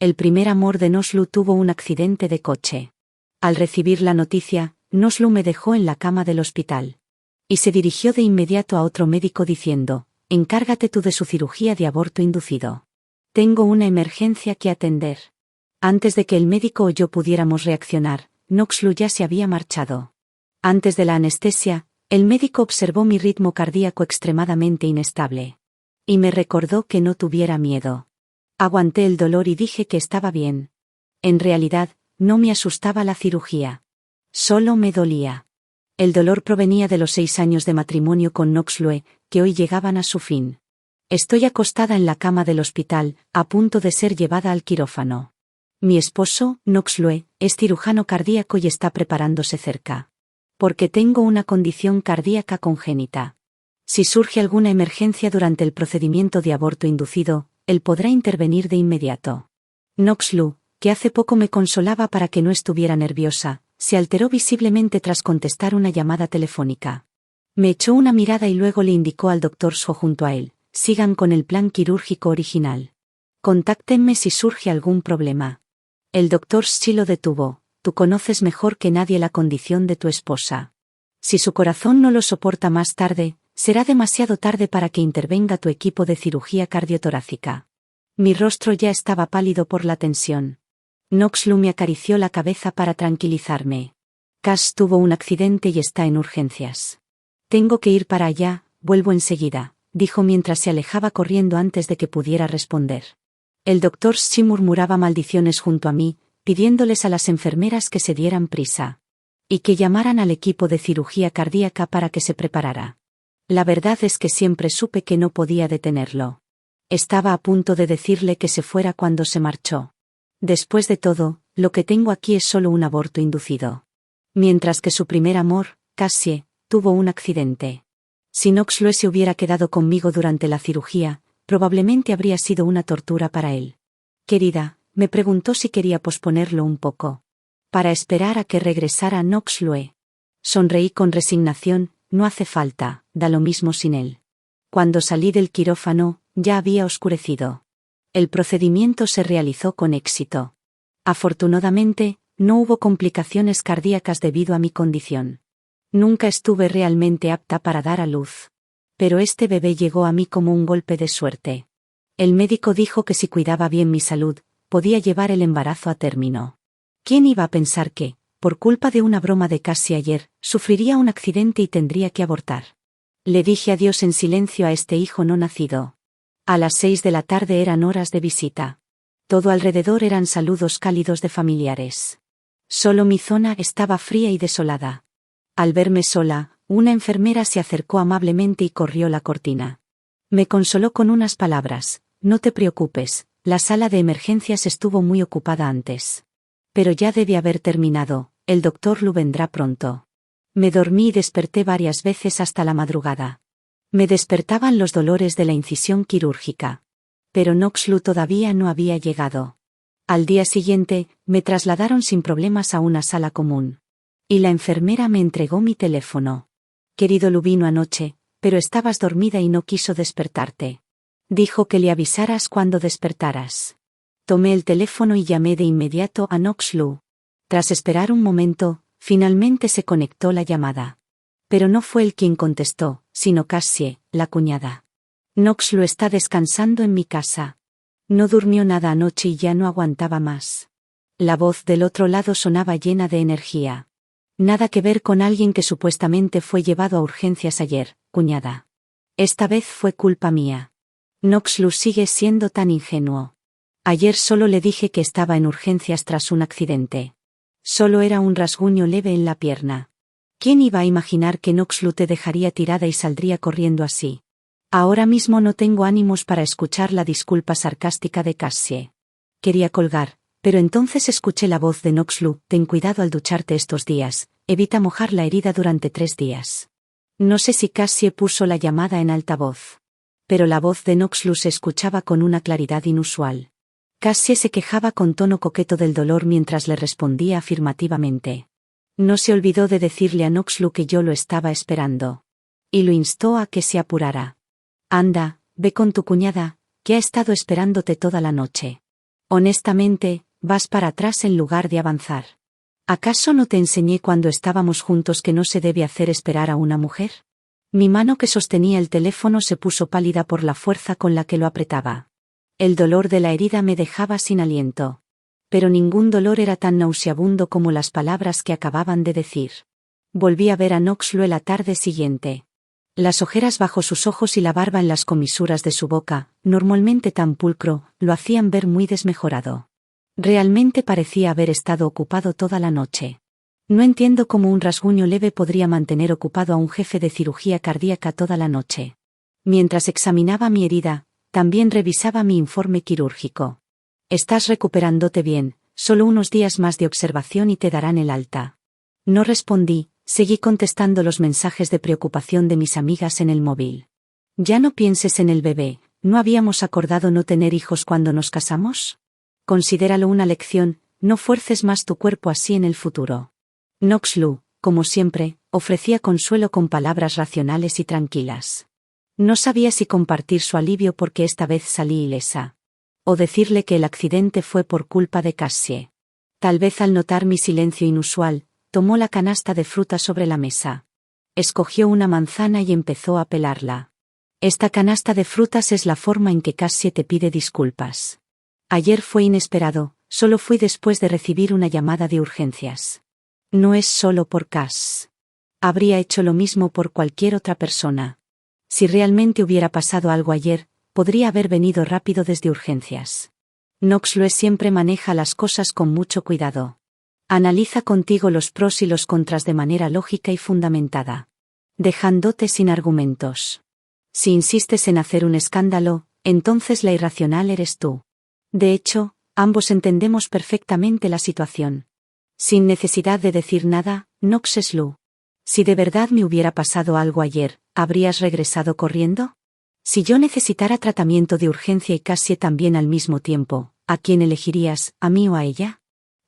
El primer amor de Noslu tuvo un accidente de coche. Al recibir la noticia, Noslu me dejó en la cama del hospital. Y se dirigió de inmediato a otro médico diciendo: encárgate tú de su cirugía de aborto inducido. Tengo una emergencia que atender. Antes de que el médico o yo pudiéramos reaccionar, Noslu ya se había marchado. Antes de la anestesia, el médico observó mi ritmo cardíaco extremadamente inestable. Y me recordó que no tuviera miedo. Aguanté el dolor y dije que estaba bien. En realidad, no me asustaba la cirugía. Solo me dolía. El dolor provenía de los 6 años de matrimonio con Noslu, que hoy llegaban a su fin. Estoy acostada en la cama del hospital, a punto de ser llevada al quirófano. Mi esposo, Noslu, es cirujano cardíaco y está preparándose cerca. Porque tengo una condición cardíaca congénita. Si surge alguna emergencia durante el procedimiento de aborto inducido, él podrá intervenir de inmediato. Noslu, que hace poco me consolaba para que no estuviera nerviosa, se alteró visiblemente tras contestar una llamada telefónica. Me echó una mirada y luego le indicó al doctor Sho junto a él: sigan con el plan quirúrgico original. Contáctenme si surge algún problema. El doctor Shi lo detuvo: tú conoces mejor que nadie la condición de tu esposa. Si su corazón no lo soporta más tarde, será demasiado tarde para que intervenga tu equipo de cirugía cardiotorácica. Mi rostro ya estaba pálido por la tensión. Noslu me acarició la cabeza para tranquilizarme. Cass tuvo un accidente y está en urgencias. Tengo que ir para allá, vuelvo enseguida, dijo mientras se alejaba corriendo antes de que pudiera responder. El doctor Shi murmuraba maldiciones junto a mí, pidiéndoles a las enfermeras que se dieran prisa. Y que llamaran al equipo de cirugía cardíaca para que se preparara. La verdad es que siempre supe que no podía detenerlo. Estaba a punto de decirle que se fuera cuando se marchó. Después de todo, lo que tengo aquí es solo un aborto inducido. Mientras que su primer amor, Cassie, tuvo un accidente. Si Noslu se hubiera quedado conmigo durante la cirugía, probablemente habría sido una tortura para él. Querida, me preguntó si quería posponerlo un poco. Para esperar a que regresara Noslu. Sonreí con resignación: no hace falta, da lo mismo sin él. Cuando salí del quirófano, ya había oscurecido. El procedimiento se realizó con éxito. Afortunadamente, no hubo complicaciones cardíacas debido a mi condición. Nunca estuve realmente apta para dar a luz. Pero este bebé llegó a mí como un golpe de suerte. El médico dijo que si cuidaba bien mi salud, podía llevar el embarazo a término. ¿Quién iba a pensar que, por culpa de una broma de Cassie ayer, sufriría un accidente y tendría que abortar? Le dije adiós en silencio a este hijo no nacido. A las 6 de la tarde eran horas de visita. Todo alrededor eran saludos cálidos de familiares. Solo mi zona estaba fría y desolada. Al verme sola, una enfermera se acercó amablemente y corrió la cortina. Me consoló con unas palabras: no te preocupes, la sala de emergencias estuvo muy ocupada antes. Pero ya debe haber terminado, el doctor Lu vendrá pronto. Me dormí y desperté varias veces hasta la madrugada. Me despertaban los dolores de la incisión quirúrgica. Pero Noslu todavía no había llegado. Al día siguiente, me trasladaron sin problemas a una sala común. Y la enfermera me entregó mi teléfono. Querido Lu vino anoche, pero estabas dormida y no quiso despertarte. Dijo que le avisaras cuando despertaras. Tomé el teléfono y llamé de inmediato a Noslu. Tras esperar un momento, finalmente se conectó la llamada. Pero no fue él quien contestó, sino Cassie, la cuñada. Noslu está descansando en mi casa. No durmió nada anoche y ya no aguantaba más. La voz del otro lado sonaba llena de energía. Nada que ver con alguien que supuestamente fue llevado a urgencias ayer, cuñada. Esta vez fue culpa mía. Noslu sigue siendo tan ingenuo. Ayer solo le dije que estaba en urgencias tras un accidente. Solo era un rasguño leve en la pierna. ¿Quién iba a imaginar que Noslu te dejaría tirada y saldría corriendo así? Ahora mismo no tengo ánimos para escuchar la disculpa sarcástica de Cassie. Quería colgar, pero entonces escuché la voz de Noslu: ten cuidado al ducharte estos días, evita mojar la herida durante 3 días. No sé si Cassie puso la llamada en altavoz. Pero la voz de Noslu se escuchaba con una claridad inusual. Cassie se quejaba con tono coqueto del dolor mientras le respondía afirmativamente. No se olvidó de decirle a Noslu que yo lo estaba esperando. Y lo instó a que se apurara. Anda, ve con tu cuñada, que ha estado esperándote toda la noche. Honestamente, vas para atrás en lugar de avanzar. ¿Acaso no te enseñé cuando estábamos juntos que no se debe hacer esperar a una mujer? Mi mano que sostenía el teléfono se puso pálida por la fuerza con la que lo apretaba. El dolor de la herida me dejaba sin aliento. Pero ningún dolor era tan nauseabundo como las palabras que acababan de decir. Volví a ver a Knoxlue la tarde siguiente. Las ojeras bajo sus ojos y la barba en las comisuras de su boca, normalmente tan pulcro, lo hacían ver muy desmejorado. Realmente parecía haber estado ocupado toda la noche. No entiendo cómo un rasguño leve podría mantener ocupado a un jefe de cirugía cardíaca toda la noche. Mientras examinaba mi herida, también revisaba mi informe quirúrgico. Estás recuperándote bien, solo unos días más de observación y te darán el alta. No respondí, seguí contestando los mensajes de preocupación de mis amigas en el móvil. Ya no pienses en el bebé, ¿no habíamos acordado no tener hijos cuando nos casamos? Considéralo una lección, no fuerces más tu cuerpo así en el futuro. Knoxlue, como siempre, ofrecía consuelo con palabras racionales y tranquilas. No sabía si compartir su alivio porque esta vez salí ilesa. O decirle que el accidente fue por culpa de Cassie. Tal vez al notar mi silencio inusual, tomó la canasta de fruta sobre la mesa. Escogió una manzana y empezó a pelarla. Esta canasta de frutas es la forma en que Cassie te pide disculpas. Ayer fue inesperado, solo fui después de recibir una llamada de urgencias. No es solo por Cass. Habría hecho lo mismo por cualquier otra persona. Si realmente hubiera pasado algo ayer, podría haber venido rápido desde urgencias. Knoxlue siempre maneja las cosas con mucho cuidado. Analiza contigo los pros y los contras de manera lógica y fundamentada. Dejándote sin argumentos. Si insistes en hacer un escándalo, entonces la irracional eres tú. De hecho, ambos entendemos perfectamente la situación. Sin necesidad de decir nada, Knoxlue. Si de verdad me hubiera pasado algo ayer, ¿habrías regresado corriendo? Si yo necesitara tratamiento de urgencia y Cassie también al mismo tiempo, ¿a quién elegirías, a mí o a ella?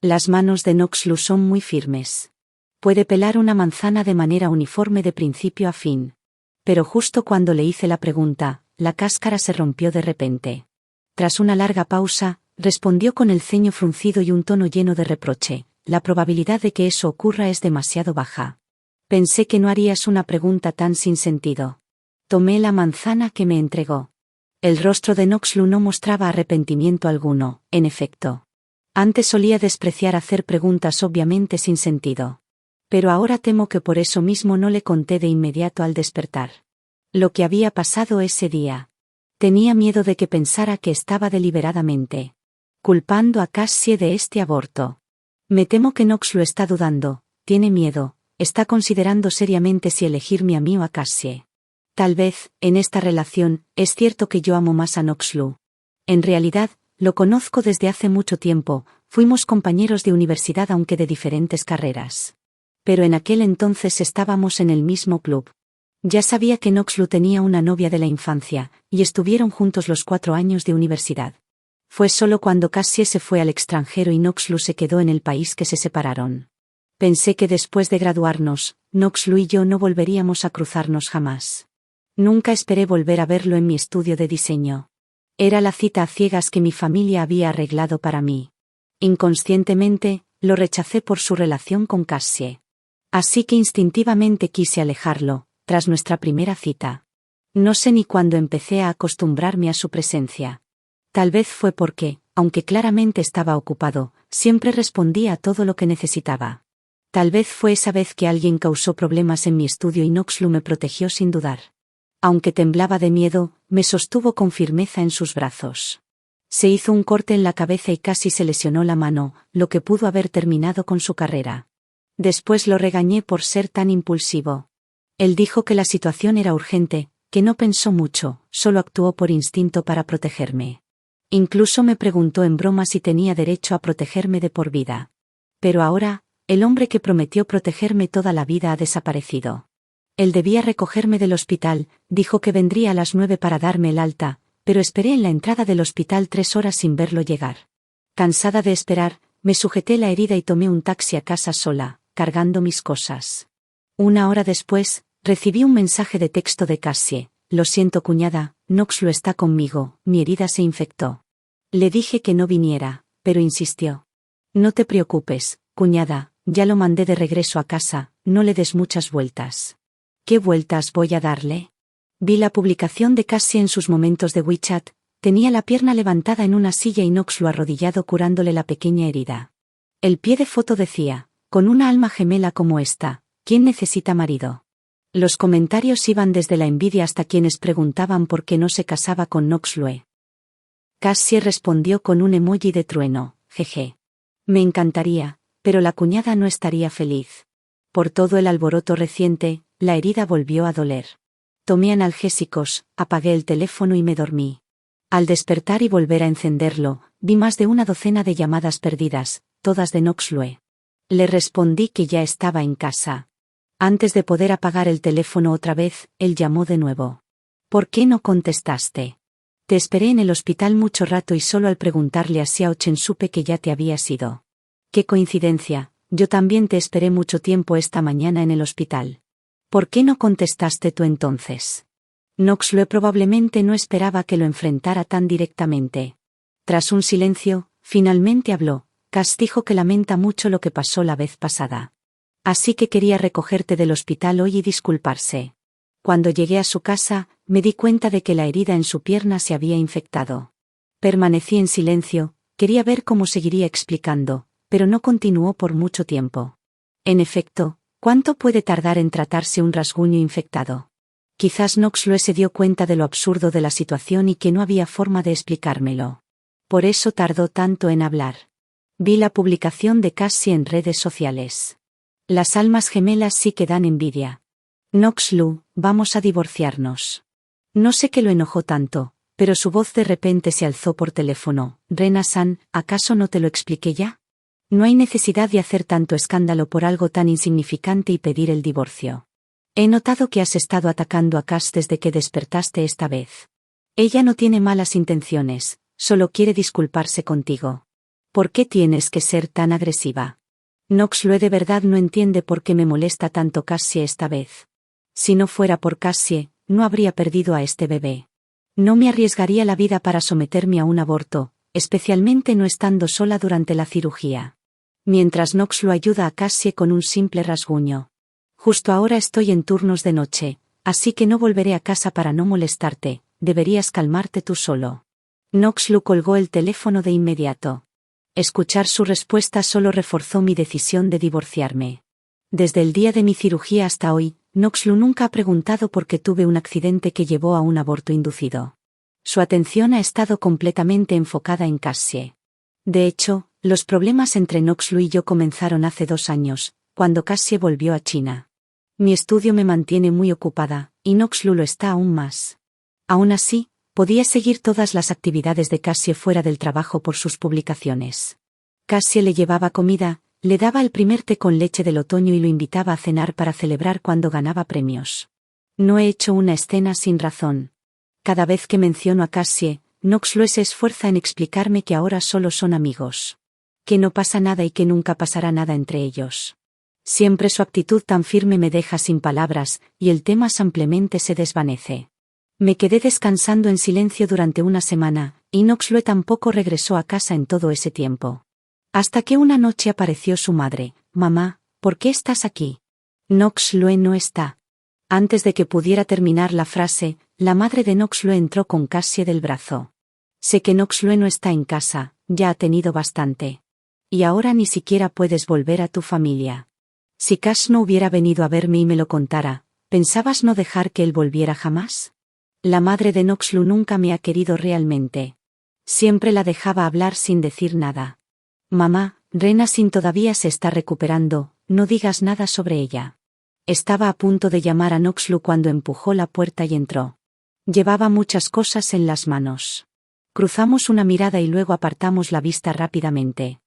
Las manos de Knoxlue son muy firmes. Puede pelar una manzana de manera uniforme de principio a fin. Pero justo cuando le hice la pregunta, la cáscara se rompió de repente. Tras una larga pausa, respondió con el ceño fruncido y un tono lleno de reproche. La probabilidad de que eso ocurra es demasiado baja. Pensé que no harías una pregunta tan sin sentido. Tomé la manzana que me entregó. El rostro de Knoxlue no mostraba arrepentimiento alguno, en efecto. Antes solía despreciar hacer preguntas obviamente sin sentido. Pero ahora temo que por eso mismo no le conté de inmediato al despertar. Lo que había pasado ese día. Tenía miedo de que pensara que estaba deliberadamente culpando a Cassie de este aborto. Me temo que Knoxlue está dudando, tiene miedo, está considerando seriamente si elegirme a mí o a Cassie. Tal vez, en esta relación, es cierto que yo amo más a Knoxlue. En realidad, lo conozco desde hace mucho tiempo, fuimos compañeros de universidad aunque de diferentes carreras. Pero en aquel entonces estábamos en el mismo club. Ya sabía que Knoxlue tenía una novia de la infancia, y estuvieron juntos los 4 años de universidad. Fue solo cuando Cassie se fue al extranjero y Knoxlue se quedó en el país que se separaron. Pensé que después de graduarnos, Knoxlue y yo no volveríamos a cruzarnos jamás. Nunca esperé volver a verlo en mi estudio de diseño. Era la cita a ciegas que mi familia había arreglado para mí. Inconscientemente, lo rechacé por su relación con Cassie. Así que instintivamente quise alejarlo, tras nuestra primera cita. No sé ni cuándo empecé a acostumbrarme a su presencia. Tal vez fue porque, aunque claramente estaba ocupado, siempre respondía a todo lo que necesitaba. Tal vez fue esa vez que alguien causó problemas en mi estudio y Knoxlue me protegió sin dudar. Aunque temblaba de miedo, me sostuvo con firmeza en sus brazos. Se hizo un corte en la cabeza y casi se lesionó la mano, lo que pudo haber terminado con su carrera. Después lo regañé por ser tan impulsivo. Él dijo que la situación era urgente, que no pensó mucho, solo actuó por instinto para protegerme. Incluso me preguntó en broma si tenía derecho a protegerme de por vida. Pero ahora, el hombre que prometió protegerme toda la vida ha desaparecido. Él debía recogerme del hospital, dijo que vendría a las 9 para darme el alta, pero esperé en la entrada del hospital 3 horas sin verlo llegar. Cansada de esperar, me sujeté la herida y tomé un taxi a casa sola, cargando mis cosas. 1 hora después, recibí un mensaje de texto de Cassie. Lo siento cuñada, Knoxlue está conmigo, mi herida se infectó. Le dije que no viniera, pero insistió. No te preocupes, cuñada, ya lo mandé de regreso a casa, no le des muchas vueltas. ¿Qué vueltas voy a darle? Vi la publicación de Cassie en sus momentos de WeChat, tenía la pierna levantada en una silla y Noxlu arrodillado curándole la pequeña herida. El pie de foto decía, con una alma gemela como esta, ¿quién necesita marido? Los comentarios iban desde la envidia hasta quienes preguntaban por qué no se casaba con Noxlue. Cassie respondió con un emoji de trueno, jeje. Me encantaría, pero la cuñada no estaría feliz. Por todo el alboroto reciente, la herida volvió a doler. Tomé analgésicos, apagué el teléfono y me dormí. Al despertar y volver a encenderlo, vi más de una docena de llamadas perdidas, todas de Noxlue. Le respondí que ya estaba en casa. Antes de poder apagar el teléfono otra vez, él llamó de nuevo. ¿Por qué no contestaste? Te esperé en el hospital mucho rato y solo al preguntarle a Xiaochen supe que ya te habías ido. Qué coincidencia, yo también te esperé mucho tiempo esta mañana en el hospital. ¿Por qué no contestaste tú entonces? Noxlue probablemente no esperaba que lo enfrentara tan directamente. Tras un silencio, finalmente habló. Cass dijo que lamenta mucho lo que pasó la vez pasada. Así que quería recogerte del hospital hoy y disculparse. Cuando llegué a su casa, me di cuenta de que la herida en su pierna se había infectado. Permanecí en silencio, quería ver cómo seguiría explicando, pero no continuó por mucho tiempo. En efecto, ¿cuánto puede tardar en tratarse un rasguño infectado? Quizás Noxlue se dio cuenta de lo absurdo de la situación y que no había forma de explicármelo. Por eso tardó tanto en hablar. Vi la publicación de Cassie en redes sociales. Las almas gemelas sí que dan envidia. Noxlue, vamos a divorciarnos. No sé qué lo enojó tanto, pero su voz de repente se alzó por teléfono. Rena-san, ¿acaso no te lo expliqué ya? No hay necesidad de hacer tanto escándalo por algo tan insignificante y pedir el divorcio. He notado que has estado atacando a Cass desde que despertaste esta vez. Ella no tiene malas intenciones, solo quiere disculparse contigo. ¿Por qué tienes que ser tan agresiva? Noxlue de verdad no entiende por qué me molesta tanto Cassie esta vez. Si no fuera por Cassie, no habría perdido a este bebé. No me arriesgaría la vida para someterme a un aborto, especialmente no estando sola durante la cirugía. Mientras Noxlue ayuda a Cassie con un simple rasguño. Justo ahora estoy en turnos de noche, así que no volveré a casa para no molestarte, deberías calmarte tú solo. Noxlue colgó el teléfono de inmediato. Escuchar su respuesta solo reforzó mi decisión de divorciarme. Desde el día de mi cirugía hasta hoy, Noxlue nunca ha preguntado por qué tuve un accidente que llevó a un aborto inducido. Su atención ha estado completamente enfocada en Cassie. De hecho, los problemas entre Noxlue y yo comenzaron hace 2 años, cuando Cassie volvió a China. Mi estudio me mantiene muy ocupada, y Noxlue lo está aún más. Aún así, podía seguir todas las actividades de Cassie fuera del trabajo por sus publicaciones. Cassie le llevaba comida, le daba el primer té con leche del otoño y lo invitaba a cenar para celebrar cuando ganaba premios. No he hecho una escena sin razón. Cada vez que menciono a Cassie, Noxlue se esfuerza en explicarme que ahora solo son amigos. Que no pasa nada y que nunca pasará nada entre ellos. Siempre su actitud tan firme me deja sin palabras, y el tema simplemente se desvanece. Me quedé descansando en silencio durante una semana, y Noxlue tampoco regresó a casa en todo ese tiempo. Hasta que una noche apareció su madre. Mamá, ¿por qué estás aquí? Noxlue no está. Antes de que pudiera terminar la frase, la madre de Noxlue entró con Cassie del brazo. Sé que Noxlue no está en casa, ya ha tenido bastante. Y ahora ni siquiera puedes volver a tu familia. Si Cass no hubiera venido a verme y me lo contara, ¿pensabas no dejar que él volviera jamás? La madre de Noxlue nunca me ha querido realmente. Siempre la dejaba hablar sin decir nada. Mamá, Rena-san todavía se está recuperando, no digas nada sobre ella. Estaba a punto de llamar a Noxlue cuando empujó la puerta y entró. Llevaba muchas cosas en las manos. Cruzamos una mirada y luego apartamos la vista rápidamente.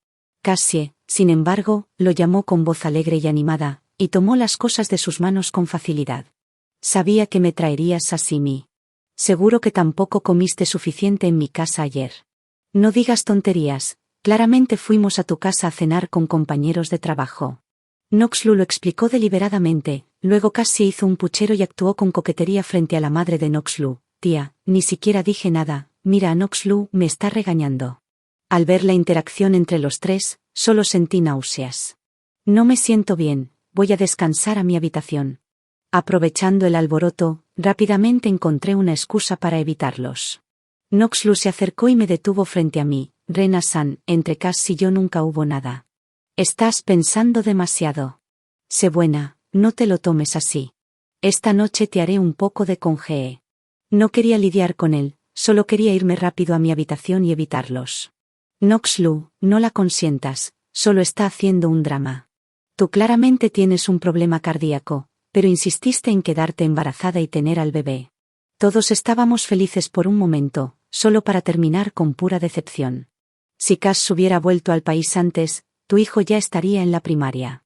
Cassie, sin embargo, lo llamó con voz alegre y animada, y tomó las cosas de sus manos con facilidad. Sabía que me traerías sashimi. Seguro que tampoco comiste suficiente en mi casa ayer. No digas tonterías, claramente fuimos a tu casa a cenar con compañeros de trabajo. Noxlue lo explicó deliberadamente, luego Cassie hizo un puchero y actuó con coquetería frente a la madre de Noxlue. Tía, ni siquiera dije nada, mira a Noxlu, me está regañando. Al ver la interacción entre los tres, solo sentí náuseas. No me siento bien, voy a descansar a mi habitación. Aprovechando el alboroto, rápidamente encontré una excusa para evitarlos. Noxlu se acercó y me detuvo frente a mí. Rena-san, entre Cass y yo nunca hubo nada. Estás pensando demasiado. Sé buena, no te lo tomes así. Esta noche te haré un poco de congee. No quería lidiar con él, solo quería irme rápido a mi habitación y evitarlos. Noxlu, no la consientas, solo está haciendo un drama. Tú claramente tienes un problema cardíaco, pero insististe en quedarte embarazada y tener al bebé. Todos estábamos felices por un momento, solo para terminar con pura decepción. Si Cass hubiera vuelto al país antes, tu hijo ya estaría en la primaria.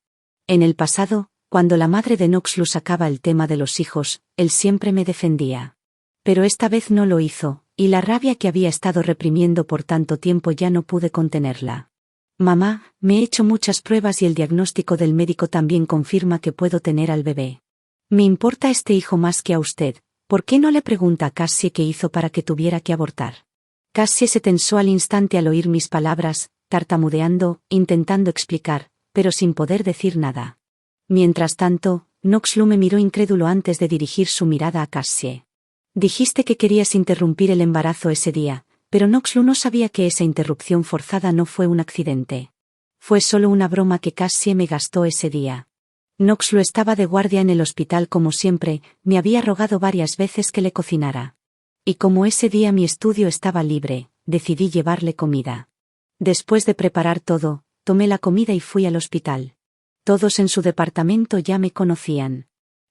En el pasado, cuando la madre de Noxlu sacaba el tema de los hijos, él siempre me defendía. Pero esta vez no lo hizo, y la rabia que había estado reprimiendo por tanto tiempo ya no pude contenerla. Mamá, me he hecho muchas pruebas y el diagnóstico del médico también confirma que puedo tener al bebé. Me importa este hijo más que a usted, ¿por qué no le pregunta a Cassie qué hizo para que tuviera que abortar? Cassie se tensó al instante al oír mis palabras, tartamudeando, intentando explicar, pero sin poder decir nada. Mientras tanto, Noxlu me miró incrédulo antes de dirigir su mirada a Cassie. Dijiste que querías interrumpir el embarazo ese día, pero Noxlu no sabía que esa interrupción forzada no fue un accidente. Fue solo una broma que Cassie me gastó ese día. Noxlu estaba de guardia en el hospital como siempre, me había rogado varias veces que le cocinara. Y como ese día mi estudio estaba libre, decidí llevarle comida. Después de preparar todo, tomé la comida y fui al hospital. Todos en su departamento ya me conocían.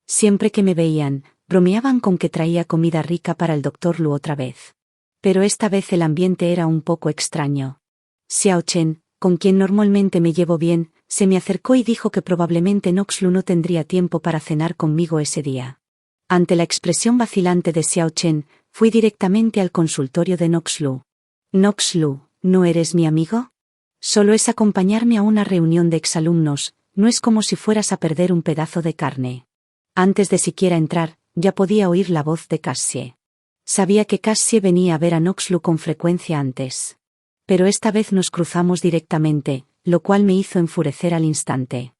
Siempre que me veían, bromeaban con que traía comida rica para el Dr. Lu otra vez. Pero esta vez el ambiente era un poco extraño. Xiao Chen, con quien normalmente me llevo bien, se me acercó y dijo que probablemente Noxlu no tendría tiempo para cenar conmigo ese día. Ante la expresión vacilante de Xiao Chen, fui directamente al consultorio de Noxlu. Noxlu, ¿no eres mi amigo? Solo es acompañarme a una reunión de exalumnos, no es como si fueras a perder un pedazo de carne. Antes de siquiera entrar, ya podía oír la voz de Cassie. Sabía que Cassie venía a ver a Noxlu con frecuencia antes. Pero esta vez nos cruzamos directamente, lo cual me hizo enfurecer al instante.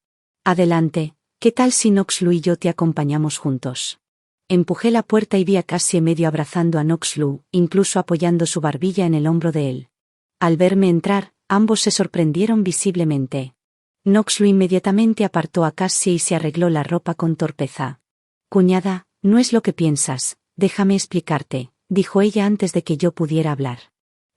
Adelante, ¿qué tal si Noxlu y yo te acompañamos juntos? Empujé la puerta y vi a Cassie medio abrazando a Noxlu, incluso apoyando su barbilla en el hombro de él. Al verme entrar, ambos se sorprendieron visiblemente. Noxlu inmediatamente apartó a Cassie y se arregló la ropa con torpeza. Cuñada, no es lo que piensas, déjame explicarte, dijo ella antes de que yo pudiera hablar.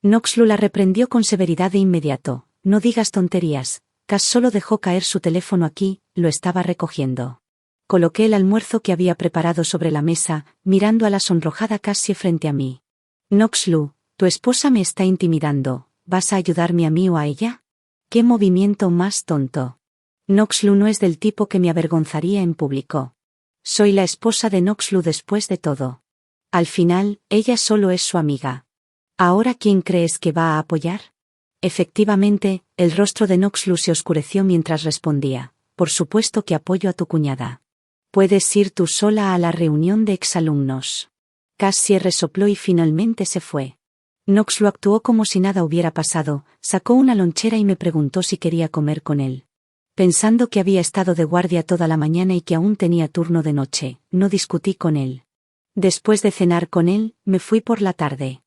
Noxlu la reprendió con severidad de inmediato. No digas tonterías, Cass solo dejó caer su teléfono aquí, lo estaba recogiendo. Coloqué el almuerzo que había preparado sobre la mesa, mirando a la sonrojada Cassie frente a mí. Noxlu, tu esposa me está intimidando, ¿vas a ayudarme a mí o a ella? ¡Qué movimiento más tonto! Noxlu no es del tipo que me avergonzaría en público. Soy la esposa de Noxlu después de todo. Al final, ella solo es su amiga. ¿Ahora quién crees que va a apoyar? Efectivamente, el rostro de Noxlu se oscureció mientras respondía. Por supuesto que apoyo a tu cuñada. Puedes ir tú sola a la reunión de exalumnos. Cassie resopló y finalmente se fue. Noxlu actuó como si nada hubiera pasado, sacó una lonchera y me preguntó si quería comer con él. Pensando que había estado de guardia toda la mañana y que aún tenía turno de noche, no discutí con él. Después de cenar con él, me fui por la tarde.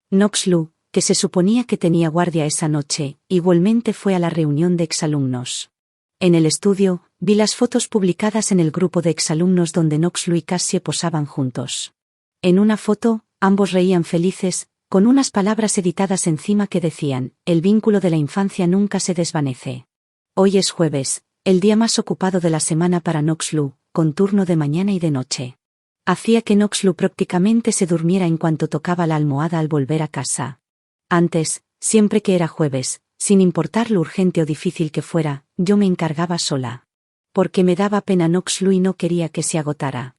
Noxlu, que se suponía que tenía guardia esa noche, igualmente fue a la reunión de exalumnos. En el estudio, vi las fotos publicadas en el grupo de exalumnos donde Noxlu y Cassie posaban juntos. En una foto, ambos reían felices, con unas palabras editadas encima que decían, el vínculo de la infancia nunca se desvanece. Hoy es jueves, el día más ocupado de la semana para Noxlu, con turno de mañana y de noche. Hacía que Noxlu prácticamente se durmiera en cuanto tocaba la almohada al volver a casa. Antes, siempre que era jueves, sin importar lo urgente o difícil que fuera, yo me encargaba sola. Porque me daba pena Noxlu y no quería que se agotara.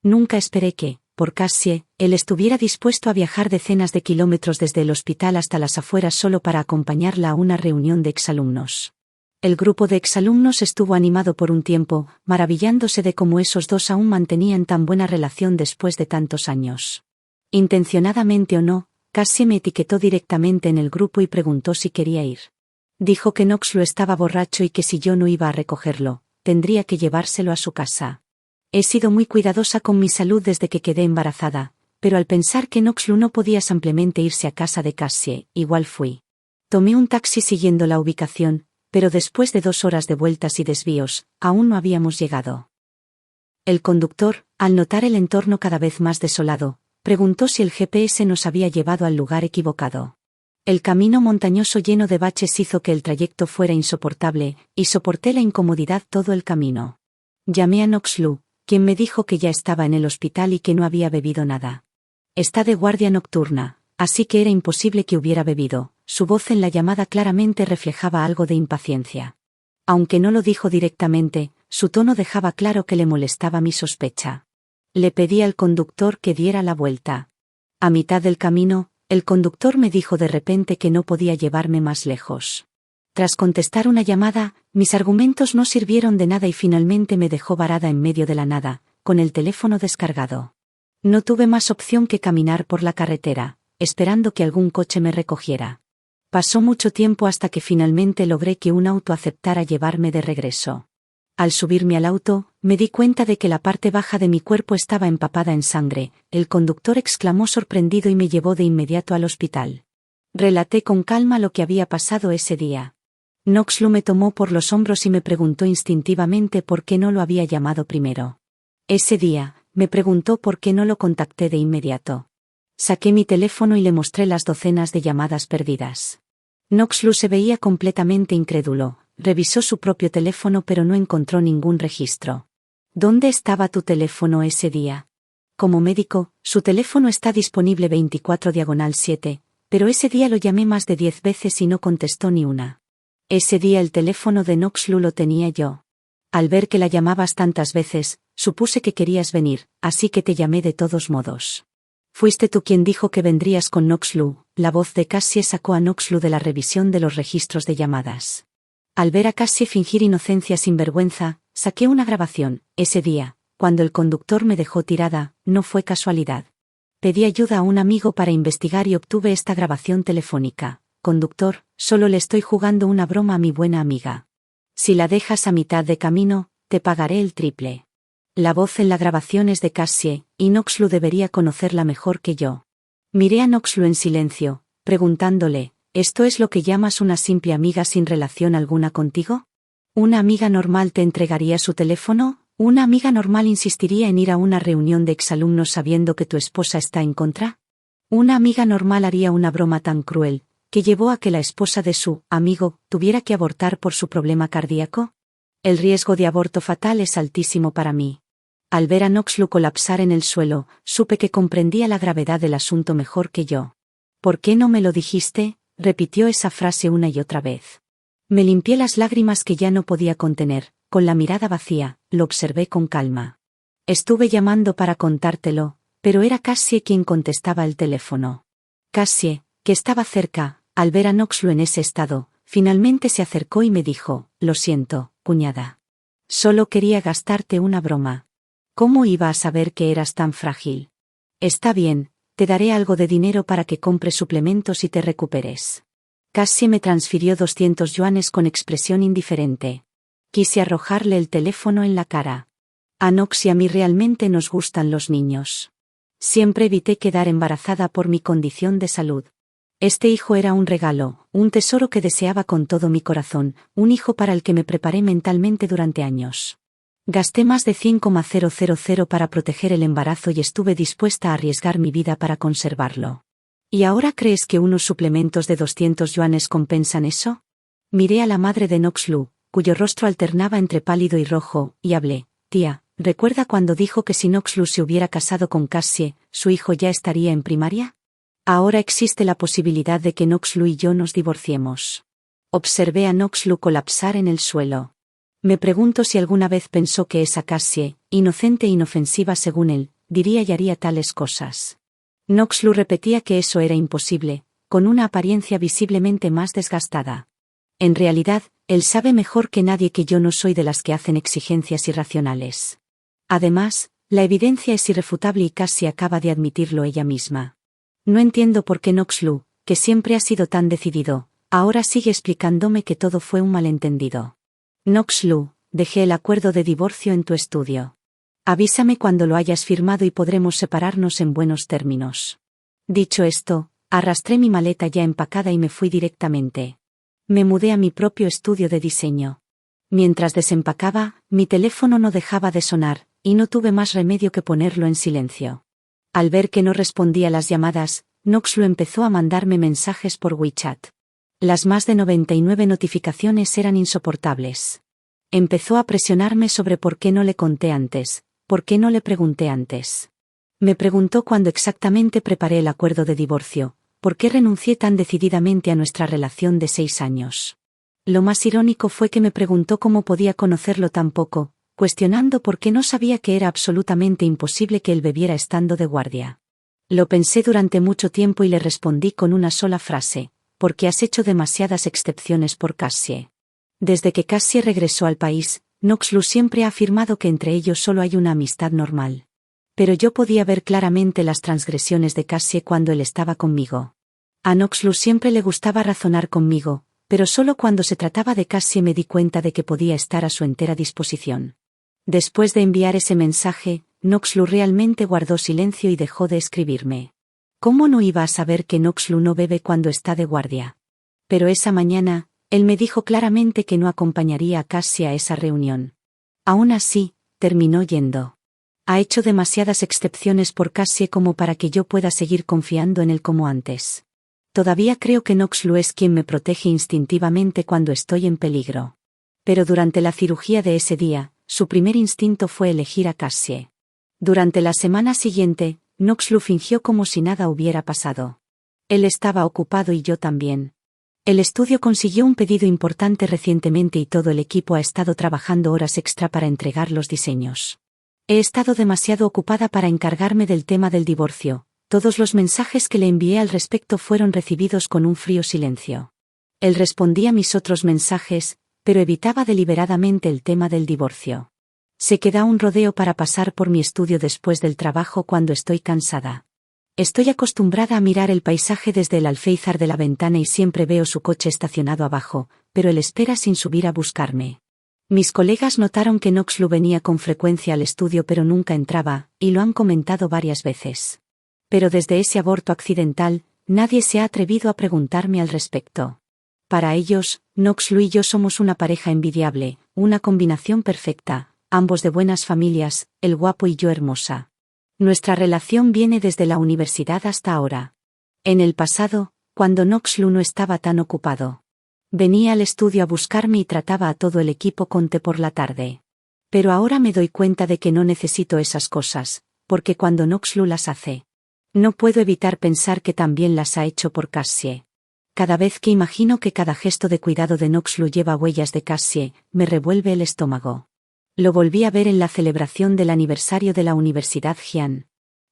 Nunca esperé que, por Cassie, él estuviera dispuesto a viajar decenas de kilómetros desde el hospital hasta las afueras solo para acompañarla a una reunión de exalumnos. El grupo de exalumnos estuvo animado por un tiempo, maravillándose de cómo esos dos aún mantenían tan buena relación después de tantos años. Intencionadamente o no, Cassie me etiquetó directamente en el grupo y preguntó si quería ir. Dijo que Noxlu estaba borracho y que si yo no iba a recogerlo, tendría que llevárselo a su casa. He sido muy cuidadosa con mi salud desde que quedé embarazada, pero al pensar que Noxlu no podía simplemente irse a casa de Cassie, igual fui. Tomé un taxi siguiendo la ubicación, pero después de 2 horas de vueltas y desvíos, aún no habíamos llegado. El conductor, al notar el entorno cada vez más desolado, preguntó si el GPS nos había llevado al lugar equivocado. El camino montañoso lleno de baches hizo que el trayecto fuera insoportable, y soporté la incomodidad todo el camino. Llamé a Noxlu, quien me dijo que ya estaba en el hospital y que no había bebido nada. Está de guardia nocturna, así que era imposible que hubiera bebido. Su voz en la llamada claramente reflejaba algo de impaciencia. Aunque no lo dijo directamente, su tono dejaba claro que le molestaba mi sospecha. Le pedí al conductor que diera la vuelta. A mitad del camino, el conductor me dijo de repente que no podía llevarme más lejos. Tras contestar una llamada, mis argumentos no sirvieron de nada y finalmente me dejó varada en medio de la nada, con el teléfono descargado. No tuve más opción que caminar por la carretera, esperando que algún coche me recogiera. Pasó mucho tiempo hasta que finalmente logré que un auto aceptara llevarme de regreso. Al subirme al auto, me di cuenta de que la parte baja de mi cuerpo estaba empapada en sangre. El conductor exclamó sorprendido y me llevó de inmediato al hospital. Relaté con calma lo que había pasado ese día. Noxlu me tomó por los hombros y me preguntó instintivamente por qué no lo había llamado primero. Ese día, me preguntó por qué no lo contacté de inmediato. Saqué mi teléfono y le mostré las docenas de llamadas perdidas. Noxlu se veía completamente incrédulo. Revisó su propio teléfono pero no encontró ningún registro. ¿Dónde estaba tu teléfono ese día? Como médico, su teléfono está disponible 24/7, pero ese día lo llamé más de 10 veces y no contestó ni una. Ese día el teléfono de Noxlu lo tenía yo. Al ver que la llamabas tantas veces, supuse que querías venir, así que te llamé de todos modos. Fuiste tú quien dijo que vendrías con Noxlu. La voz de Cassie sacó a Noxlu de la revisión de los registros de llamadas. Al ver a Cassie fingir inocencia sin vergüenza, saqué una grabación. Ese día, cuando el conductor me dejó tirada, no fue casualidad. Pedí ayuda a un amigo para investigar y obtuve esta grabación telefónica. Conductor, solo le estoy jugando una broma a mi buena amiga. Si la dejas a mitad de camino, te pagaré el triple. La voz en la grabación es de Cassie, y Noxlu debería conocerla mejor que yo. Miré a Noxlu en silencio, preguntándole, ¿esto es lo que llamas una simple amiga sin relación alguna contigo? ¿Una amiga normal te entregaría su teléfono? ¿Una amiga normal insistiría en ir a una reunión de exalumnos sabiendo que tu esposa está en contra? ¿Una amiga normal haría una broma tan cruel, que llevó a que la esposa de su amigo tuviera que abortar por su problema cardíaco? El riesgo de aborto fatal es altísimo para mí. Al ver a Noxlu colapsar en el suelo, supe que comprendía la gravedad del asunto mejor que yo. ¿Por qué no me lo dijiste? Repitió esa frase una y otra vez. Me limpié las lágrimas que ya no podía contener, con la mirada vacía, lo observé con calma. Estuve llamando para contártelo, pero era Cassie quien contestaba el teléfono. Cassie, que estaba cerca, al ver a Noxlu en ese estado, finalmente se acercó y me dijo, lo siento, cuñada. Solo quería gastarte una broma. ¿Cómo iba a saber que eras tan frágil? Está bien, te daré algo de dinero para que compres suplementos y te recuperes. Cassie me transfirió 200 yuanes con expresión indiferente. Quise arrojarle el teléfono en la cara. A Nox y a mí realmente nos gustan los niños. Siempre evité quedar embarazada por mi condición de salud. Este hijo era un regalo, un tesoro que deseaba con todo mi corazón, un hijo para el que me preparé mentalmente durante años. Gasté más de 100.000 para proteger el embarazo y estuve dispuesta a arriesgar mi vida para conservarlo. ¿Y ahora crees que unos suplementos de 200 yuanes compensan eso? Miré a la madre de Noxlu, cuyo rostro alternaba entre pálido y rojo, y hablé. Tía, ¿recuerda cuando dijo que si Noxlu se hubiera casado con Cassie, su hijo ya estaría en primaria? Ahora existe la posibilidad de que Noxlu y yo nos divorciemos. Observé a Noxlu colapsar en el suelo. Me pregunto si alguna vez pensó que esa Cassie, inocente e inofensiva según él, diría y haría tales cosas. Noxlu repetía que eso era imposible, con una apariencia visiblemente más desgastada. En realidad, él sabe mejor que nadie que yo no soy de las que hacen exigencias irracionales. Además, la evidencia es irrefutable y Cassie acaba de admitirlo ella misma. No entiendo por qué Noxlu, que siempre ha sido tan decidido, ahora sigue explicándome que todo fue un malentendido. Noxlu, dejé el acuerdo de divorcio en tu estudio. Avísame cuando lo hayas firmado y podremos separarnos en buenos términos. Dicho esto, arrastré mi maleta ya empacada y me fui directamente. Me mudé a mi propio estudio de diseño. Mientras desempacaba, mi teléfono no dejaba de sonar, y no tuve más remedio que ponerlo en silencio. Al ver que no respondía las llamadas, Noxlu empezó a mandarme mensajes por WeChat. Las más de 99 notificaciones eran insoportables. Empezó a presionarme sobre por qué no le conté antes, por qué no le pregunté antes. Me preguntó cuándo exactamente preparé el acuerdo de divorcio, por qué renuncié tan decididamente a nuestra relación de 6 años. Lo más irónico fue que me preguntó cómo podía conocerlo tan poco, cuestionando por qué no sabía que era absolutamente imposible que él bebiera estando de guardia. Lo pensé durante mucho tiempo y le respondí con una sola frase: porque has hecho demasiadas excepciones por Cassie. Desde que Cassie regresó al país, Noxlu siempre ha afirmado que entre ellos solo hay una amistad normal. Pero yo podía ver claramente las transgresiones de Cassie cuando él estaba conmigo. A Noxlu siempre le gustaba razonar conmigo, pero solo cuando se trataba de Cassie me di cuenta de que podía estar a su entera disposición. Después de enviar ese mensaje, Noxlu realmente guardó silencio y dejó de escribirme. ¿Cómo no iba a saber que Noxlu no bebe cuando está de guardia? Pero esa mañana, él me dijo claramente que no acompañaría a Cassie a esa reunión. Aún así, terminó yendo. Ha hecho demasiadas excepciones por Cassie como para que yo pueda seguir confiando en él como antes. Todavía creo que Noxlu es quien me protege instintivamente cuando estoy en peligro. Pero durante la cirugía de ese día, su primer instinto fue elegir a Cassie. Durante la semana siguiente, Noxlu fingió como si nada hubiera pasado. Él estaba ocupado y yo también. El estudio consiguió un pedido importante recientemente y todo el equipo ha estado trabajando horas extra para entregar los diseños. He estado demasiado ocupada para encargarme del tema del divorcio. Todos los mensajes que le envié al respecto fueron recibidos con un frío silencio. Él respondía a mis otros mensajes, pero evitaba deliberadamente el tema del divorcio. Sé que da un rodeo para pasar por mi estudio después del trabajo cuando estoy cansada. Estoy acostumbrada a mirar el paisaje desde el alféizar de la ventana y siempre veo su coche estacionado abajo, pero él espera sin subir a buscarme. Mis colegas notaron que Noxlu venía con frecuencia al estudio pero nunca entraba, y lo han comentado varias veces. Pero desde ese aborto accidental, nadie se ha atrevido a preguntarme al respecto. Para ellos, Noxlu y yo somos una pareja envidiable, una combinación perfecta, ambos de buenas familias, él guapo y yo hermosa. Nuestra relación viene desde la universidad hasta ahora. En el pasado, cuando Noxlu no estaba tan ocupado. Venía al estudio a buscarme y trataba a todo el equipo con té por la tarde. Pero ahora me doy cuenta de que no necesito esas cosas, porque cuando Noxlu las hace, no puedo evitar pensar que también las ha hecho por Cassie. Cada vez que imagino que cada gesto de cuidado de Noxlu lleva huellas de Cassie, me revuelve el estómago. Lo volví a ver en la celebración del aniversario de la Universidad Jian.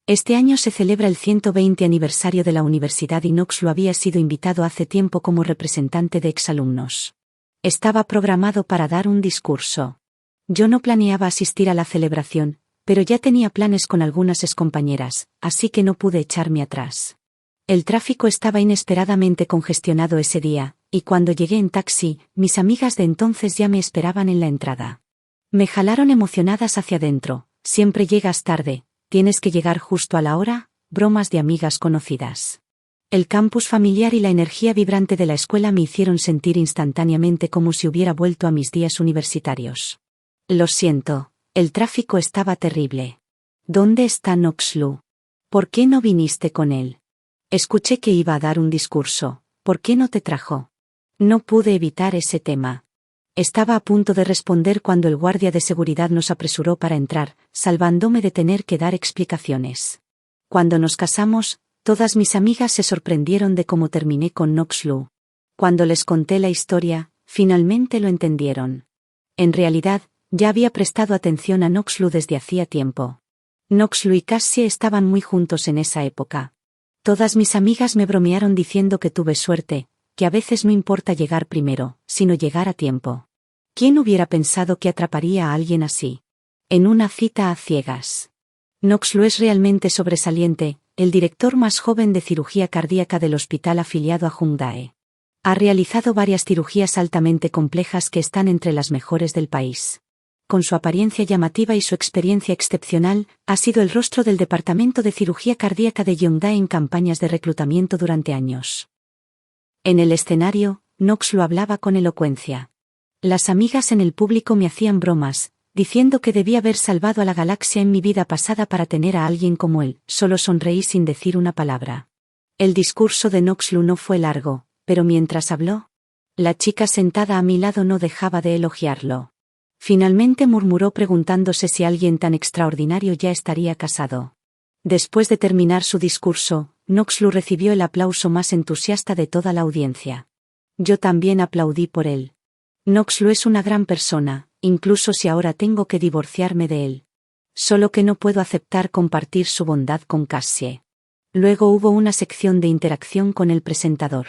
Este año se celebra el 120 aniversario de la universidad y Noxlu había sido invitado hace tiempo como representante de exalumnos. Estaba programado para dar un discurso. Yo no planeaba asistir a la celebración, pero ya tenía planes con algunas excompañeras, así que no pude echarme atrás. El tráfico estaba inesperadamente congestionado ese día, y cuando llegué en taxi, mis amigas de entonces ya me esperaban en la entrada. Me jalaron emocionadas hacia adentro. Siempre llegas tarde, tienes que llegar justo a la hora, bromas de amigas conocidas. El campus familiar y la energía vibrante de la escuela me hicieron sentir instantáneamente como si hubiera vuelto a mis días universitarios. Lo siento, el tráfico estaba terrible. ¿Dónde está Noxlu? ¿Por qué no viniste con él? Escuché que iba a dar un discurso, ¿por qué no te trajo? No pude evitar ese tema. Estaba a punto de responder cuando el guardia de seguridad nos apresuró para entrar, salvándome de tener que dar explicaciones. Cuando nos casamos, todas mis amigas se sorprendieron de cómo terminé con Noxlu. Cuando les conté la historia, finalmente lo entendieron. En realidad, ya había prestado atención a Noxlu desde hacía tiempo. Noxlu y Cassie estaban muy juntos en esa época. Todas mis amigas me bromearon diciendo que tuve suerte, que a veces no importa llegar primero, sino llegar a tiempo. ¿Quién hubiera pensado que atraparía a alguien así? En una cita a ciegas. Noxlu es realmente sobresaliente, el director más joven de cirugía cardíaca del hospital afiliado a Hyundai. Ha realizado varias cirugías altamente complejas que están entre las mejores del país. Con su apariencia llamativa y su experiencia excepcional, ha sido el rostro del departamento de cirugía cardíaca de Hyundai en campañas de reclutamiento durante años. En el escenario, Knox lo hablaba con elocuencia. Las amigas en el público me hacían bromas, diciendo que debía haber salvado a la galaxia en mi vida pasada para tener a alguien como él. Solo sonreí sin decir una palabra. El discurso de Knox no fue largo, pero mientras habló, la chica sentada a mi lado no dejaba de elogiarlo. Finalmente murmuró preguntándose si alguien tan extraordinario ya estaría casado. Después de terminar su discurso, Knox recibió el aplauso más entusiasta de toda la audiencia. Yo también aplaudí por él. Knox es una gran persona, incluso si ahora tengo que divorciarme de él. Solo que no puedo aceptar compartir su bondad con Cassie. Luego hubo una sección de interacción con el presentador.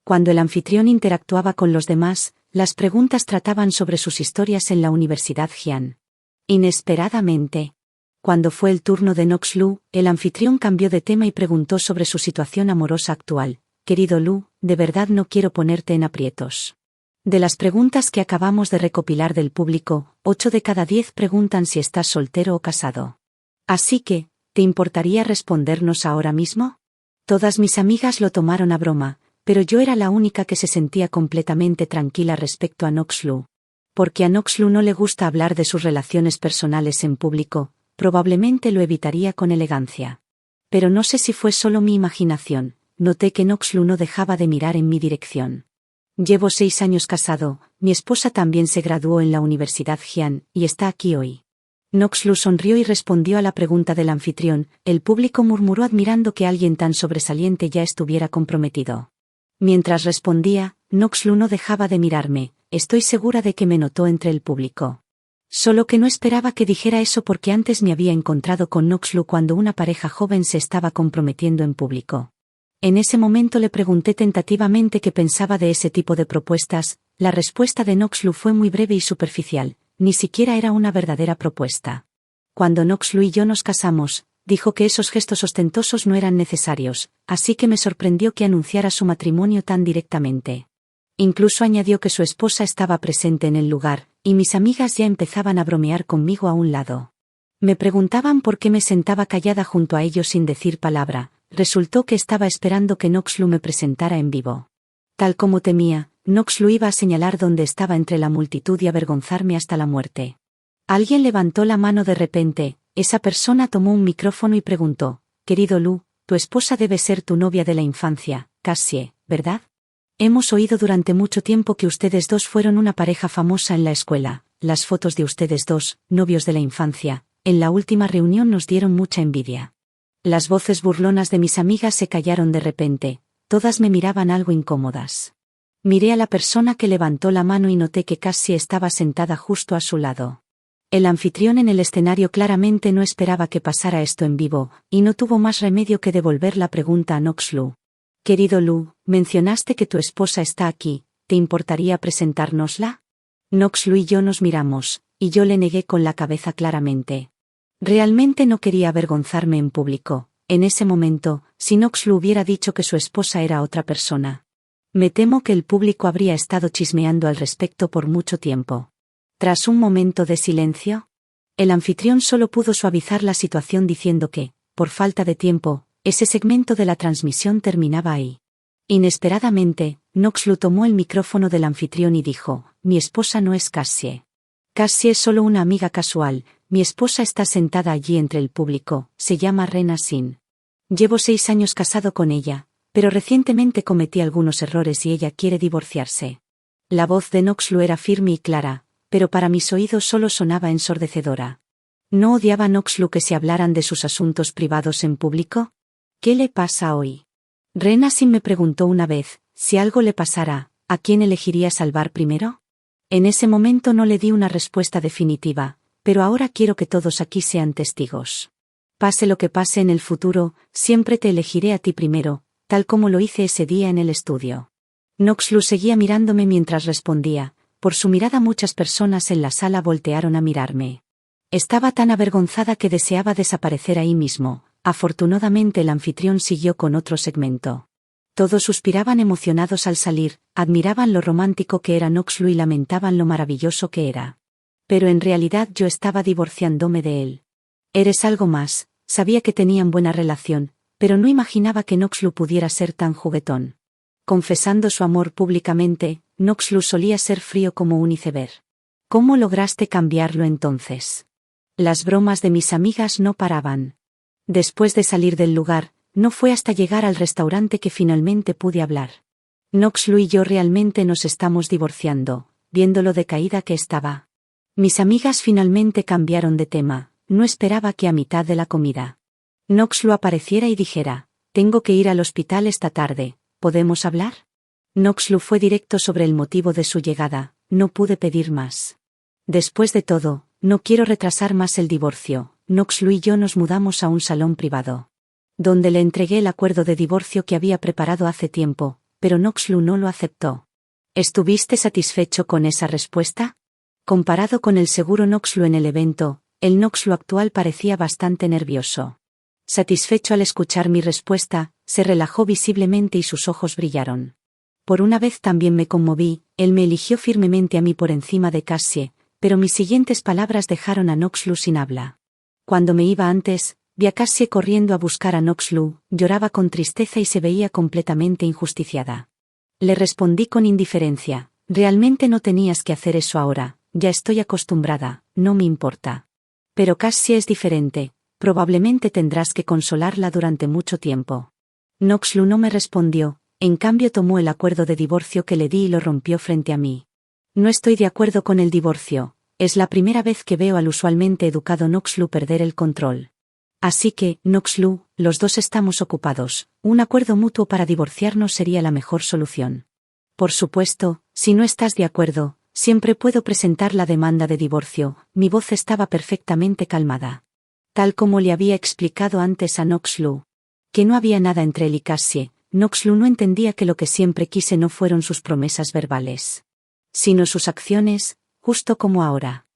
Cuando el anfitrión interactuaba con los demás, las preguntas trataban sobre sus historias en la Universidad Hyan. Inesperadamente, cuando fue el turno de Knox el anfitrión cambió de tema y preguntó sobre su situación amorosa actual. Querido Lu, de verdad no quiero ponerte en aprietos. De las preguntas que acabamos de recopilar del público, 8 de cada 10 preguntan si estás soltero o casado. Así que, ¿te importaría respondernos ahora mismo? Todas mis amigas lo tomaron a broma, pero yo era la única que se sentía completamente tranquila respecto a Knox Porque a Knox no le gusta hablar de sus relaciones personales en público, probablemente lo evitaría con elegancia. Pero no sé si fue solo mi imaginación, noté que Knox no dejaba de mirar en mi dirección. Llevo 6 años casado, mi esposa también se graduó en la Universidad Hyan, y está aquí hoy. Knox sonrió y respondió a la pregunta del anfitrión. El público murmuró admirando que alguien tan sobresaliente ya estuviera comprometido. Mientras respondía, Knox no dejaba de mirarme, estoy segura de que me notó entre el público. Solo que no esperaba que dijera eso porque antes me había encontrado con Knox cuando una pareja joven se estaba comprometiendo en público. En ese momento le pregunté tentativamente qué pensaba de ese tipo de propuestas. La respuesta de Knox fue muy breve y superficial, ni siquiera era una verdadera propuesta. Cuando Knox y yo nos casamos, dijo que esos gestos ostentosos no eran necesarios, así que me sorprendió que anunciara su matrimonio tan directamente. Incluso añadió que su esposa estaba presente en el lugar, y mis amigas ya empezaban a bromear conmigo a un lado. Me preguntaban por qué me sentaba callada junto a ellos sin decir palabra. Resultó que estaba esperando que Knox me presentara en vivo. Tal como temía, Knox iba a señalar dónde estaba entre la multitud y avergonzarme hasta la muerte. Alguien levantó la mano de repente, esa persona tomó un micrófono y preguntó, querido Lu, tu esposa debe ser tu novia de la infancia, Cassie, ¿verdad? Hemos oído durante mucho tiempo que ustedes dos fueron una pareja famosa en la escuela. Las fotos de ustedes dos, novios de la infancia, en la última reunión nos dieron mucha envidia. Las voces burlonas de mis amigas se callaron de repente, todas me miraban algo incómodas. Miré a la persona que levantó la mano y noté que Cassie estaba sentada justo a su lado. El anfitrión en el escenario claramente no esperaba que pasara esto en vivo, y no tuvo más remedio que devolver la pregunta a Knox Querido Lu, mencionaste que tu esposa está aquí, ¿te importaría presentárnosla? Knox y yo nos miramos, y yo le negué con la cabeza claramente. Realmente no quería avergonzarme en público. En ese momento, si Knox hubiera dicho que su esposa era otra persona. Me temo que el público habría estado chismeando al respecto por mucho tiempo. Tras un momento de silencio, el anfitrión solo pudo suavizar la situación diciendo que, por falta de tiempo, ese segmento de la transmisión terminaba ahí. Inesperadamente, Knox tomó el micrófono del anfitrión y dijo, mi esposa no es Cassie. Cassie es solo una amiga casual. Mi esposa está sentada allí entre el público, se llama Rena Sin. Llevo 6 años casado con ella, pero recientemente cometí algunos errores y ella quiere divorciarse. La voz de Knox era firme y clara, pero para mis oídos solo sonaba ensordecedora. ¿No odiaba Knox que se hablaran de sus asuntos privados en público? ¿Qué le pasa hoy? Rena Sin me preguntó una vez, si algo le pasara, ¿a quién elegiría salvar primero? En ese momento no le di una respuesta definitiva. Pero ahora quiero que todos aquí sean testigos. Pase lo que pase en el futuro, siempre te elegiré a ti primero, tal como lo hice ese día en el estudio. Knox seguía mirándome mientras respondía, por su mirada muchas personas en la sala voltearon a mirarme. Estaba tan avergonzada que deseaba desaparecer ahí mismo, Afortunadamente el anfitrión siguió con otro segmento. Todos suspiraban emocionados al salir, admiraban lo romántico que era Noxlu y lamentaban lo maravilloso que era. Pero en realidad yo estaba divorciándome de él. Eres algo más, sabía que tenían buena relación, pero no imaginaba que Noxlu pudiera ser tan juguetón. Confesando su amor públicamente, Noxlu solía ser frío como un iceberg. ¿Cómo lograste cambiarlo entonces? Las bromas de mis amigas no paraban. Después de salir del lugar, no fue hasta llegar al restaurante que finalmente pude hablar. Noxlu y yo realmente nos estamos divorciando, viendo lo decaída que estaba. Mis amigas finalmente cambiaron de tema, no esperaba que a mitad de la comida Noxlu apareciera y dijera, tengo que ir al hospital esta tarde, ¿podemos hablar? Noxlu fue directo sobre el motivo de su llegada, no pude pedir más. Después de todo, no quiero retrasar más el divorcio. Noxlu y yo nos mudamos a un salón privado, donde le entregué el acuerdo de divorcio que había preparado hace tiempo, pero Noxlu no lo aceptó. ¿Estuviste satisfecho con esa respuesta? Comparado con el seguro Noxlu en el evento, el Noxlu actual parecía bastante nervioso. Satisfecho al escuchar mi respuesta, se relajó visiblemente y sus ojos brillaron. Por una vez también me conmoví, él me eligió firmemente a mí por encima de Cassie, pero mis siguientes palabras dejaron a Noxlu sin habla. Cuando me iba antes, vi a Cassie corriendo a buscar a Noxlu, lloraba con tristeza y se veía completamente injusticiada. Le respondí con indiferencia, realmente no tenías que hacer eso ahora, ya estoy acostumbrada, no me importa. Pero Cassie es diferente, probablemente tendrás que consolarla durante mucho tiempo. Noxlu no me respondió, en cambio tomó el acuerdo de divorcio que le di y lo rompió frente a mí. No estoy de acuerdo con el divorcio. Es la primera vez que veo al usualmente educado Noxlu perder el control. Así que, Noxlu, los dos estamos ocupados, un acuerdo mutuo para divorciarnos sería la mejor solución. Por supuesto, si no estás de acuerdo, siempre puedo presentar la demanda de divorcio. Mi voz estaba perfectamente calmada. Tal como le había explicado antes a Noxlu, que no había nada entre él y Cassie, Noxlu no entendía que lo que siempre quise no fueron sus promesas verbales, sino sus acciones, justo como ahora.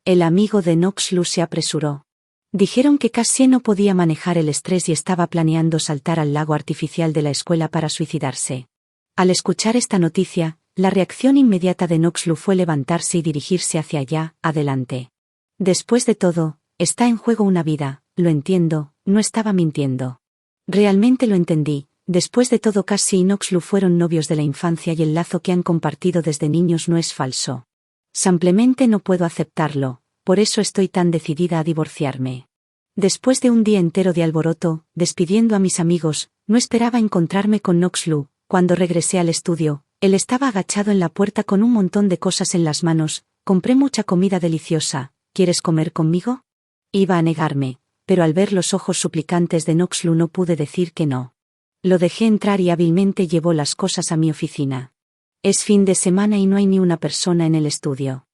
El amigo de Noxlu se apresuró. Dijeron que Cassie no podía manejar el estrés y estaba planeando saltar al lago artificial de la escuela para suicidarse. Al escuchar esta noticia, la reacción inmediata de Noxlu fue levantarse y dirigirse hacia allá, adelante. Después de todo, está en juego una vida, lo entiendo, no estaba mintiendo. Realmente lo entendí. Después de todo Cassie y Noxlu fueron novios de la infancia y el lazo que han compartido desde niños no es falso. Simplemente no puedo aceptarlo, por eso estoy tan decidida a divorciarme. Después de un día entero de alboroto, despidiendo a mis amigos, no esperaba encontrarme con Noxlu. Cuando regresé al estudio, él estaba agachado en la puerta con un montón de cosas en las manos. Compré mucha comida deliciosa, ¿quieres comer conmigo? Iba a negarme, pero al ver los ojos suplicantes de Noxlu no pude decir que no. Lo dejé entrar y hábilmente llevó las cosas a mi oficina. Es fin de semana y no hay ni una persona en el estudio.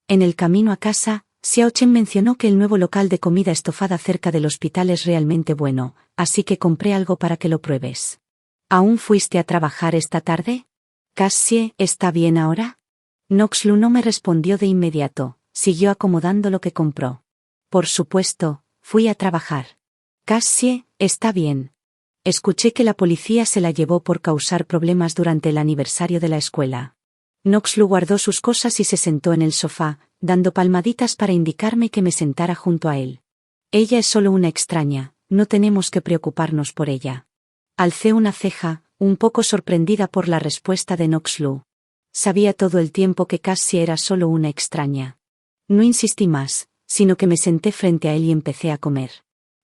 En el camino a casa, Xiao Chen mencionó que el nuevo local de comida estofada cerca del hospital es realmente bueno, así que compré algo para que lo pruebes. ¿Aún fuiste a trabajar esta tarde? ¿Cassie está bien ahora? Noxlu no me respondió de inmediato, siguió acomodando lo que compró. Por supuesto, fui a trabajar. Cassie está bien. Escuché que la policía se la llevó por causar problemas durante el aniversario de la escuela. Noxlu guardó sus cosas y se sentó en el sofá, dando palmaditas para indicarme que me sentara junto a él. Ella es solo una extraña, no tenemos que preocuparnos por ella. Alcé una ceja, un poco sorprendida por la respuesta de Noxlu. Sabía todo el tiempo que Cassie era solo una extraña. No insistí más, sino que me senté frente a él y empecé a comer.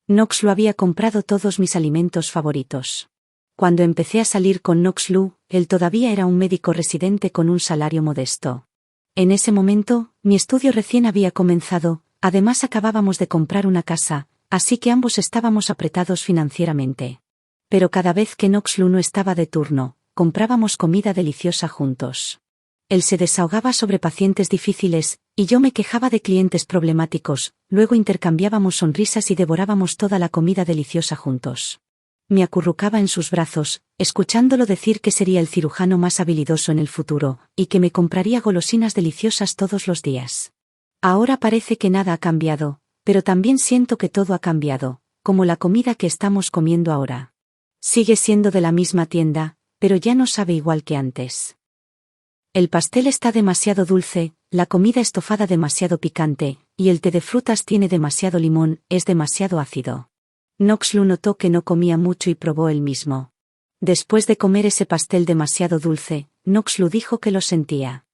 Noxlu había comprado todos mis alimentos favoritos. Cuando empecé a salir con Noxlu, él todavía era un médico residente con un salario modesto. En ese momento, mi estudio recién había comenzado, además acabábamos de comprar una casa, así que ambos estábamos apretados financieramente. Pero cada vez que Noxlu no estaba de turno, comprábamos comida deliciosa juntos. Él se desahogaba sobre pacientes difíciles, y yo me quejaba de clientes problemáticos, luego intercambiábamos sonrisas y devorábamos toda la comida deliciosa juntos. Me acurrucaba en sus brazos, escuchándolo decir que sería el cirujano más habilidoso en el futuro, y que me compraría golosinas deliciosas todos los días. Ahora parece que nada ha cambiado, pero también siento que todo ha cambiado. como la comida que estamos comiendo ahora. Sigue siendo de la misma tienda, pero ya no sabe igual que antes. El pastel está demasiado dulce, la comida estofada demasiado picante, y el té de frutas tiene demasiado limón, es demasiado ácido. Noxlu notó que no comía mucho y probó el mismo. Después de comer ese pastel demasiado dulce, Noxlu dijo que lo sentía.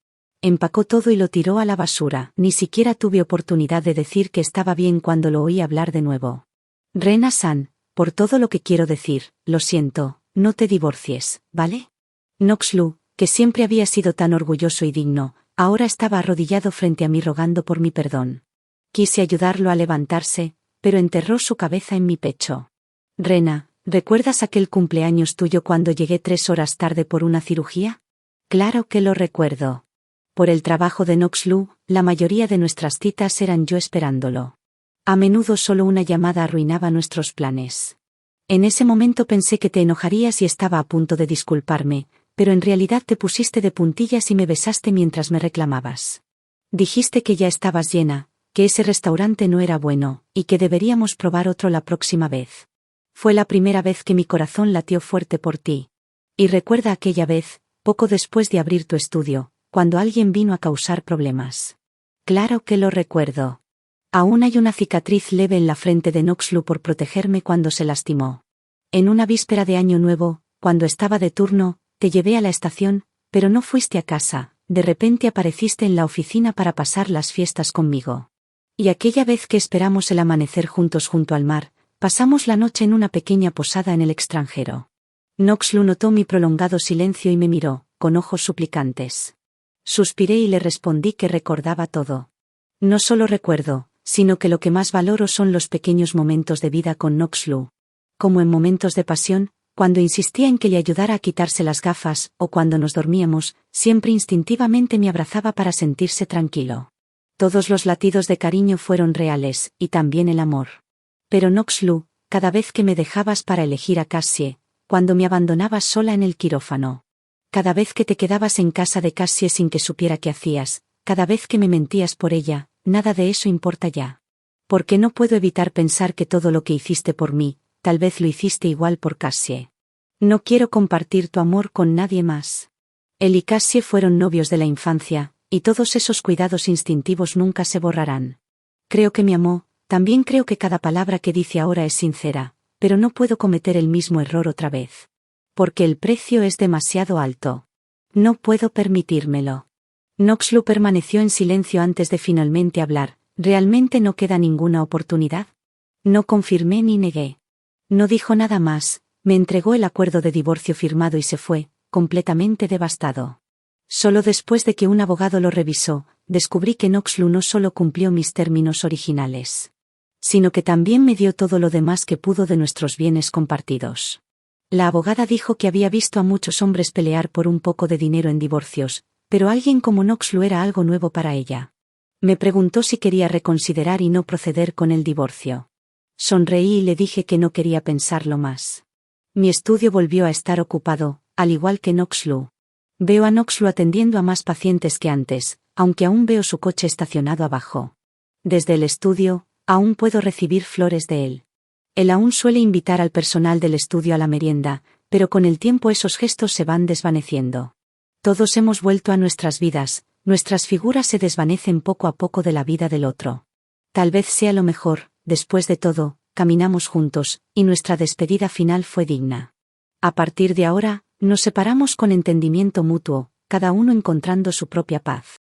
Empacó todo y lo tiró a la basura. Ni siquiera tuve oportunidad de decir que estaba bien cuando lo oí hablar de nuevo. Rena-san, por todo lo que quiero decir, lo siento, no te divorcies, ¿vale? Noxlu, que siempre había sido tan orgulloso y digno, ahora estaba arrodillado frente a mí rogando por mi perdón. Quise ayudarlo a levantarse, pero enterró su cabeza en mi pecho. Rena, ¿recuerdas aquel cumpleaños tuyo cuando llegué 3 horas tarde por una cirugía? Claro que lo recuerdo. Por el trabajo de Noxlu, la mayoría de nuestras citas eran yo esperándolo. A menudo solo una llamada arruinaba nuestros planes. En ese momento pensé que te enojarías y estaba a punto de disculparme, pero en realidad te pusiste de puntillas y me besaste mientras me reclamabas. Dijiste que ya estabas llena, que ese restaurante no era bueno, y que deberíamos probar otro la próxima vez. Fue la primera vez que mi corazón latió fuerte por ti. Y recuerda aquella vez, poco después de abrir tu estudio, cuando alguien vino a causar problemas. Claro que lo recuerdo. Aún hay una cicatriz leve en la frente de Noxlu por protegerme cuando se lastimó. En una víspera de Año Nuevo, cuando estaba de turno, te llevé a la estación, pero no fuiste a casa, de repente apareciste en la oficina para pasar las fiestas conmigo. Y aquella vez que esperamos el amanecer juntos junto al mar, pasamos la noche en una pequeña posada en el extranjero. Noxlu notó mi prolongado silencio y me miró, con ojos suplicantes. Suspiré y le respondí que recordaba todo. No solo recuerdo, sino que lo que más valoro son los pequeños momentos de vida con Noxlu. Como en momentos de pasión, cuando insistía en que le ayudara a quitarse las gafas, o cuando nos dormíamos, siempre instintivamente me abrazaba para sentirse tranquilo. Todos los latidos de cariño fueron reales, y también el amor. Pero Noxlu, cada vez que me dejabas para elegir a Cassie, cuando me abandonabas sola en el quirófano. Cada vez que te quedabas en casa de Cassie sin que supiera qué hacías, cada vez que me mentías por ella, nada de eso importa ya. Porque no puedo evitar pensar que todo lo que hiciste por mí, tal vez lo hiciste igual por Cassie. No quiero compartir tu amor con nadie más. Él y Cassie fueron novios de la infancia, y todos esos cuidados instintivos nunca se borrarán. Creo que me amó, también creo que cada palabra que dice ahora es sincera, pero no puedo cometer el mismo error otra vez. Porque el precio es demasiado alto. No puedo permitírmelo. Noxlu permaneció en silencio antes de finalmente hablar. ¿Realmente no queda ninguna oportunidad? No confirmé ni negué. No dijo nada más, me entregó el acuerdo de divorcio firmado y se fue, completamente devastado. Solo después de que un abogado lo revisó, descubrí que Noxlu no solo cumplió mis términos originales, sino que también me dio todo lo demás que pudo de nuestros bienes compartidos. La abogada dijo que había visto a muchos hombres pelear por un poco de dinero en divorcios, pero alguien como Noxlu era algo nuevo para ella. Me preguntó si quería reconsiderar y no proceder con el divorcio. Sonreí y le dije que no quería pensarlo más. Mi estudio volvió a estar ocupado, al igual que Noxlu. Veo a Noxlu atendiendo a más pacientes que antes, aunque aún veo su coche estacionado abajo. Desde el estudio, aún puedo recibir flores de él. Él aún suele invitar al personal del estudio a la merienda, pero con el tiempo esos gestos se van desvaneciendo. Todos hemos vuelto a nuestras vidas, nuestras figuras se desvanecen poco a poco de la vida del otro. Tal vez sea lo mejor, después de todo, caminamos juntos, y nuestra despedida final fue digna. A partir de ahora, nos separamos con entendimiento mutuo, cada uno encontrando su propia paz.